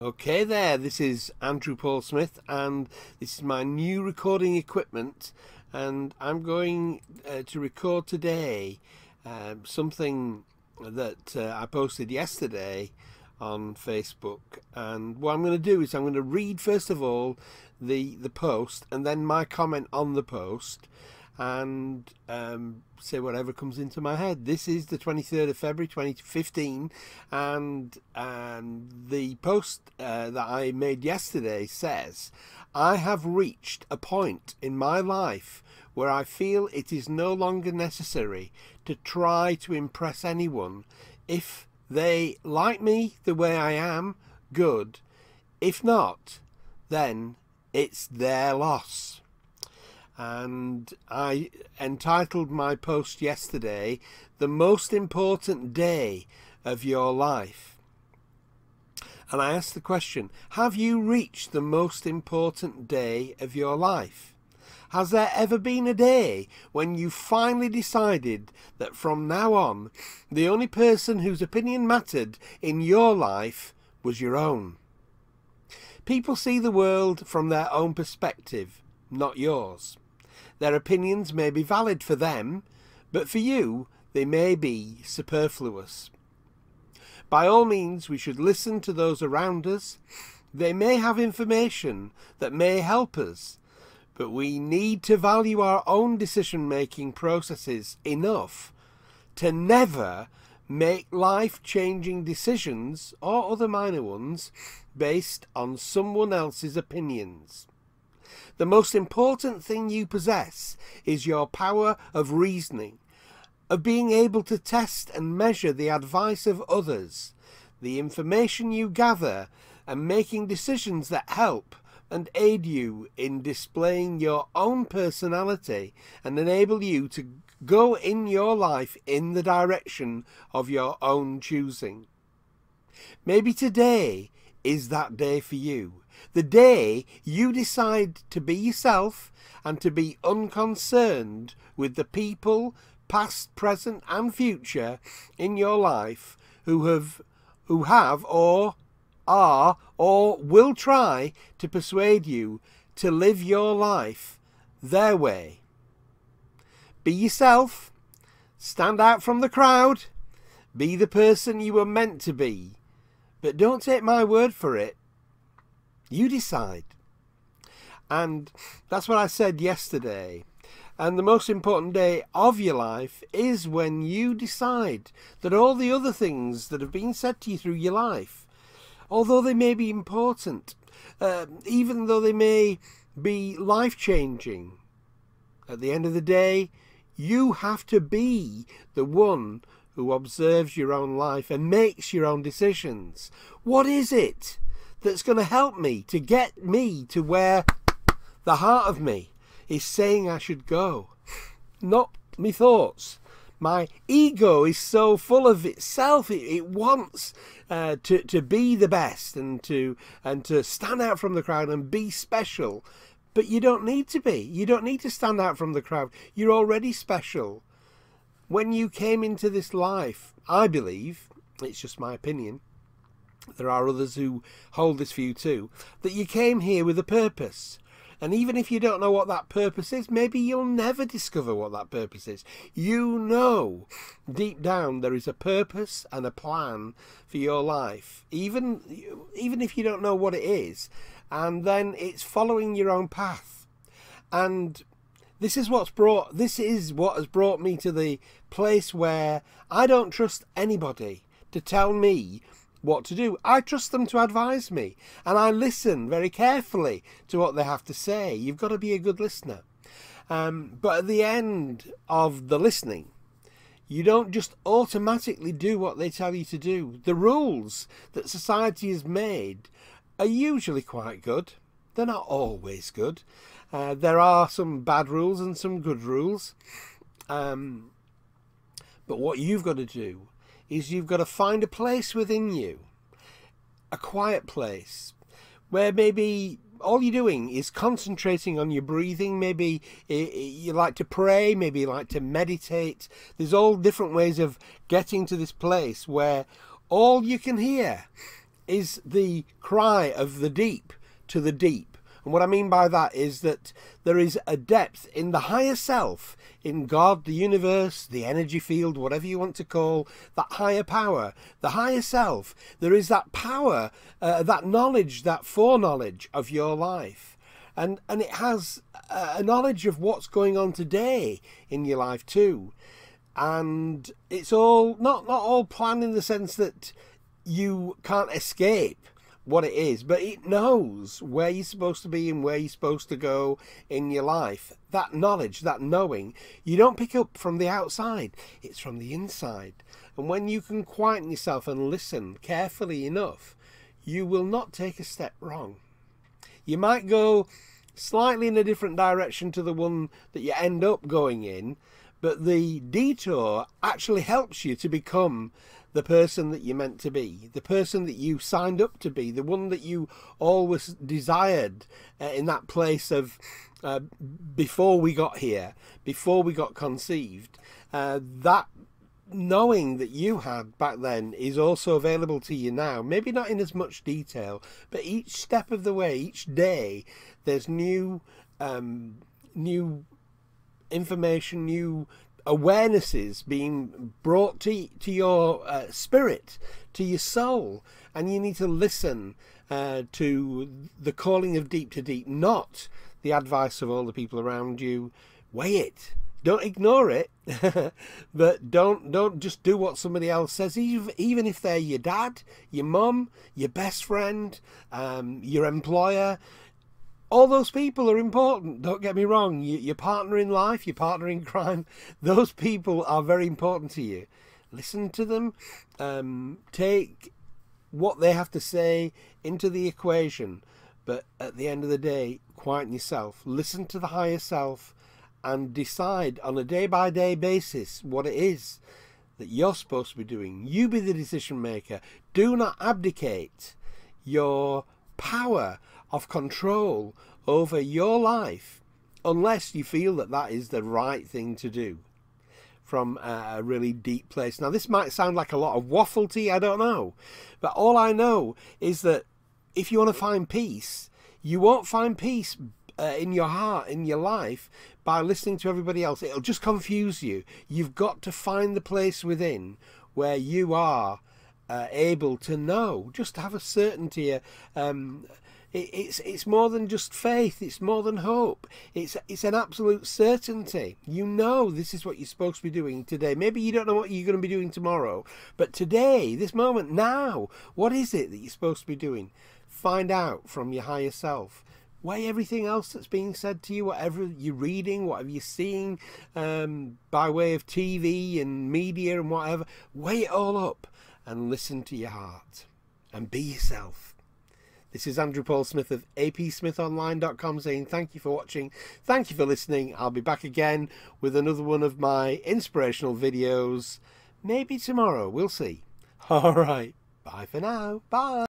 Okay there, this is Andrew Paul Smith and this is my new recording equipment, and I'm going to record today something that I posted yesterday on Facebook. And what I'm going to do is I'm going to read first of all the post and then my comment on the post, and say whatever comes into my head. This is the 23rd of February 2015, and the post that I made yesterday says, I have reached a point in my life where I feel it is no longer necessary to try to impress anyone. If they like me the way I am, good. If not, then it's their loss. And I entitled my post yesterday, The Most Important Day of Your Life. And I asked the question, have you reached the most important day of your life? Has there ever been a day when you finally decided that from now on, the only person whose opinion mattered in your life was your own? People see the world from their own perspective, not yours. Their opinions may be valid for them, but for you they may be superfluous. By all means, we should listen to those around us. They may have information that may help us, but we need to value our own decision-making processes enough to never make life-changing decisions, or other minor ones, based on someone else's opinions. The most important thing you possess is your power of reasoning, of being able to test and measure the advice of others, the information you gather, and making decisions that help and aid you in displaying your own personality and enable you to go in your life in the direction of your own choosing. Maybe today is that day for you. The day you decide to be yourself and to be unconcerned with the people, past, present and future, in your life who have or are or will try to persuade you to live your life their way. Be yourself, stand out from the crowd, be the person you were meant to be, but don't take my word for it. You decide. And that's what I said yesterday. And the most important day of your life is when you decide that all the other things that have been said to you through your life, although they may be important, even though they may be life-changing, at the end of the day, you have to be the one who observes your own life and makes your own decisions. What is it that's going to help me to get me to where the heart of me is saying I should go? Not my thoughts. My ego is so full of itself. It wants to be the best and to stand out from the crowd and be special. But you don't need to be. You don't need to stand out from the crowd. You're already special. When you came into this life, I believe, it's just my opinion, there are others who hold this view too, that you came here with a purpose. And even if you don't know what that purpose is, maybe you'll never discover what that purpose is. You know deep down there is a purpose and a plan for your life, even if you don't know what it is. And then it's following your own path. And this is what has brought me to the place where I don't trust anybody to tell me what to do. I trust them to advise me, and I listen very carefully to what they have to say. You've got to be a good listener. But at the end of the listening, you don't just automatically do what they tell you to do. The rules that society has made are usually quite good. They're not always good. There are some bad rules and some good rules. But what you've got to do is you've got to find a place within you, a quiet place, where maybe all you're doing is concentrating on your breathing. Maybe you like to pray, maybe you like to meditate. There's all different ways of getting to this place where all you can hear is the cry of the deep to the deep. And what I mean by that is that there is a depth in the higher self, in God, the universe, the energy field, whatever you want to call that higher power, the higher self. There is that power, that knowledge, that foreknowledge of your life. And it has a knowledge of what's going on today in your life too. And it's all, not all planned in the sense that you can't escape what it is, but it knows where you're supposed to be and where you're supposed to go in your life. That knowledge, that knowing, you don't pick up from the outside, it's from the inside. And when you can quieten yourself and listen carefully enough, you will not take a step wrong. You might go slightly in a different direction to the one that you end up going in, but the detour actually helps you to become the person that you're meant to be, the person that you signed up to be, the one that you always desired in that place of before we got here, before we got conceived. That knowing that you had back then is also available to you now. Maybe not in as much detail, but each step of the way, each day, there's new information, new awarenesses being brought to your spirit, to your soul, and you need to listen to the calling of deep to deep, not the advice of all the people around you. Weigh it. Don't ignore it, but don't just do what somebody else says, even if they're your dad, your mum, your best friend, your employer. All those people are important, don't get me wrong. Your partner in life, your partner in crime, those people are very important to you. Listen to them, take what they have to say into the equation, but at the end of the day, quieten yourself, listen to the higher self, and decide on a day-by-day basis what it is that you're supposed to be doing. You be the decision maker. Do not abdicate your power of control over your life unless you feel that that is the right thing to do from a really deep place. Now, this might sound like a lot of waffle to you, I don't know, but all I know is that if you want to find peace, you won't find peace in your heart, in your life, by listening to everybody else. It'll just confuse you. You've got to find the place within where you are able to know, just to have a certainty. It's more than just faith, it's more than hope. It's an absolute certainty. You know this is what you're supposed to be doing today. Maybe you don't know what you're going to be doing tomorrow, but today, this moment, now, what is it that you're supposed to be doing? Find out from your higher self. Weigh everything else that's being said to you, whatever you're reading, whatever you're seeing by way of TV and media and whatever. Weigh it all up and listen to your heart and be yourself. This is Andrew Paul Smith of apsmithonline.com saying thank you for watching, thank you for listening. I'll be back again with another one of my inspirational videos, maybe tomorrow, we'll see. All right, bye for now, bye.